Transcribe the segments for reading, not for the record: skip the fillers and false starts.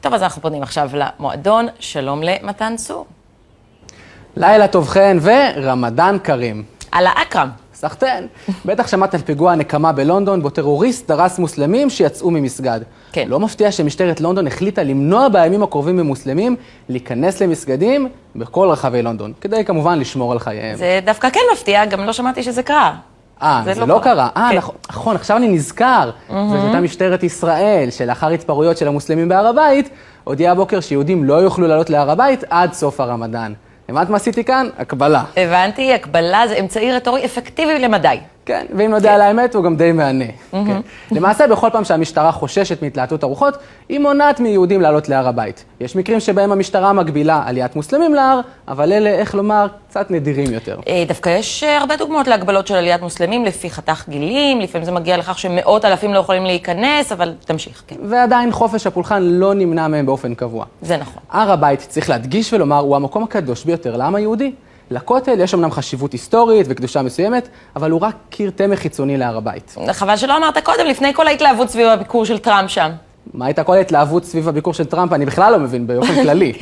טוב, אז אנחנו פונים עכשיו למועדון. שלום למתן צור. לילה טובכן ורמדאן כרים. על האקרם. סחטן. בטח שמעת על פיגוע הנקמה בלונדון, בו טרוריסט דרס מוסלמים שיצאו ממסגד. כן. לא מפתיע שמשטרת לונדון החליטה למנוע בימים הקרובים ממוסלמים להיכנס למסגדים בכל רחבי לונדון, כדי כמובן לשמור על חייהם. זה דווקא כן מפתיע, גם לא שמעתי שזה קרה. זה לא קרה. כן. נכון, עכשיו אני נזכר. זאת הייתה משטרת ישראל, שלאחר התפרעויות של המוסלמים בהר הבית, הודיעה הבוקר שיהודים לא יוכלו לעלות להר הבית עד סוף הרמדאן. הבנת מה עשיתי כאן? הקבלה. הבנתי, הקבלה זה אמצעי רטורי אפקטיבי למדי. כן, ואם נודע על האמת, הוא גם די מענה. כן. למעשה, בכל פעם שהמשטרה חוששת מהתלהטות הרוחות, היא מונעת מיהודים לעלות להר הבית. יש מקרים שבהם המשטרה מגבילה עליית מוסלמים להר, אבל אלה, איך לומר, קצת נדירים יותר. דווקא יש הרבה דוגמאות להגבלות של עליית מוסלמים לפי חתך גילים, לפעמים זה מגיע לכך שמאות אלפים לא יכולים להיכנס, אבל תמשיך, כן. ועדיין חופש הפולחן לא נמנע מהם באופן קבוע. זה נכון. הר הבית, צריך להדגיש ולומר, הוא המקום הקדוש ביותר לעם היהודי. לכותל יש אמנם חשיבות היסטורית וקדושה מסוימת, אבל הוא רק קיר תמך חיצוני להר הבית. חבל שלא אמרת קודם, לפני כל ההתלהבות סביב הביקור של טראמפ שם. מה הייתה כל ההתלהבות סביב הביקור של טראמפ? אני בכלל לא מבין באופן כללי.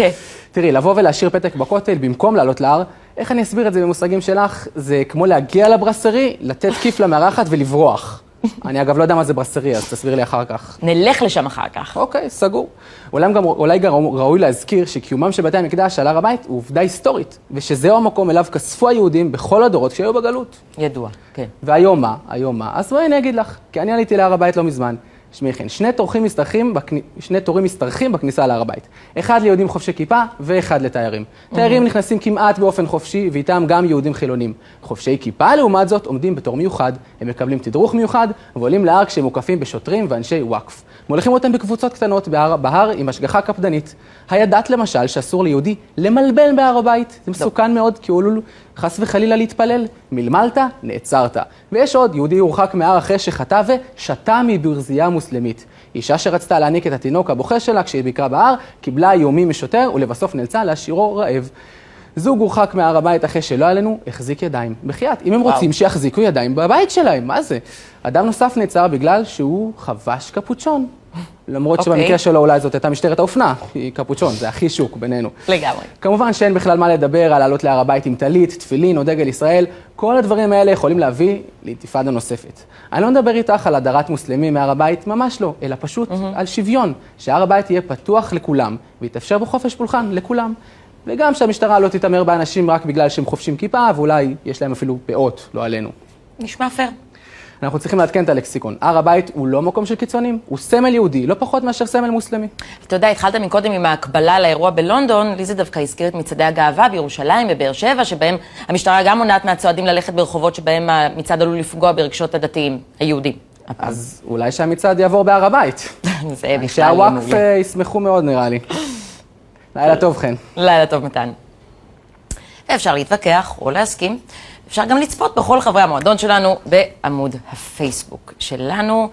תראי, לבוא ולהשאיר פתק בכותל במקום לעלות להר, איך אני אסביר את זה במושגים שלך? זה כמו להגיע לברסרי, לתת כיף למארחת ולברוח. אני אגב לא יודע מה זה ברסרי, אז תסביר לי אחר כך. נלך לשם אחר כך. אוקיי, סגור. אולי גם ראוי להזכיר שקיומם של בתי המקדש על הר הבית הוא עובדה היסטורית, ושזהו המקום אליו כספו היהודים בכל הדורות שהיו בגלות. ידוע, כן. והיום מה? אז בואי אני אגיד לך, כי אני עליתי להר הבית לא מזמן. שמי כן, שני תורים משתרכים בכניסה להר הבית. אחד ליהודים חובשי כיפה ואחד לתיירים. תיירים נכנסים כמעט באופן חופשי, ואיתם גם יהודים חילונים. חובשי כיפה, לעומת זאת, עומדים בתור מיוחד. הם מקבלים תדרוך מיוחד, ועולים להר כשהם מוקפים בשוטרים ואנשי וואקף. מוליכים אותם בקבוצות קטנות בהר עם השגחה קפדנית. הידעת למשל שאסור ליהודי למלבל בהר הבית. זה מסוכן מאוד, כי הוא עלול חס וחלילה להתפלל. מלמלת, נעצרת. ויש עוד, יהודי יורחק מהר אחרי שחטא ושתה מברזייה מוסלמית. אישה שרצתה להעניק את התינוק הבוכה שלה כשהיא ביקרה בהר, קיבלה איומים משוטר ולבסוף נאלצה להשאירו רעב. זוג הורחק מהר הבית אחרי שלא עלינו, החזיק ידיים. בחייאת, אם הם רוצים שיחזיקו ידיים בבית שלהם, מה זה? אדם נוסף נעצר בגלל שהוא חבש קפוצ'ון. למרות שבמקרה שלו אולי זאת הייתה משטרת האופנה, כי קפוצ'ון, זה הכי שוק בינינו. לגמרי. כמובן שאין בכלל מה לדבר על לעלות להר הבית עם טלית, תפילין או דגל ישראל. כל הדברים האלה יכולים להביא לאינתיפאדה נוספת. אני לא מדבר איתך על הדרת מוסלמים מהר הבית, ממש לא, אלא פשוט על שוויון, שהר הבית יהיה פתוח לכולם, ויתאפשר בו חופש פולחן לכולם. וגם שהמשטרה לא תתאמר באנשים רק בגלל שהם חובשים כיפה, ואולי יש להם אפילו פאות, לא עלינו. נשמע פייר. אנחנו צריכים לעדכן את הלקסיקון. הר הבית הוא לא מקום של קיצונים, הוא סמל יהודי, לא פחות מאשר סמל מוסלמי. אתה יודע, התחלת מקודם עם ההקבלה לאירוע בלונדון, לי זה דווקא הזכיר את מצעדי הגאווה בירושלים, בבאר שבע, שבהם המשטרה גם מונעת מהצועדים ללכת ברחובות שבהם המצעד עלול לפגוע ברגשות הדתיים, היהודים. אז אולי שהמצעד יעבור בהר הבית. זה בכלל שהוואקף ישמחו מאוד נראה לי. לילה טוב, חן. לילה טוב, מתן. ואפשר להתווכח או להסכים. אפשר גם לצפות בכל חברי המועדון שלנו בעמוד הפייסבוק שלנו.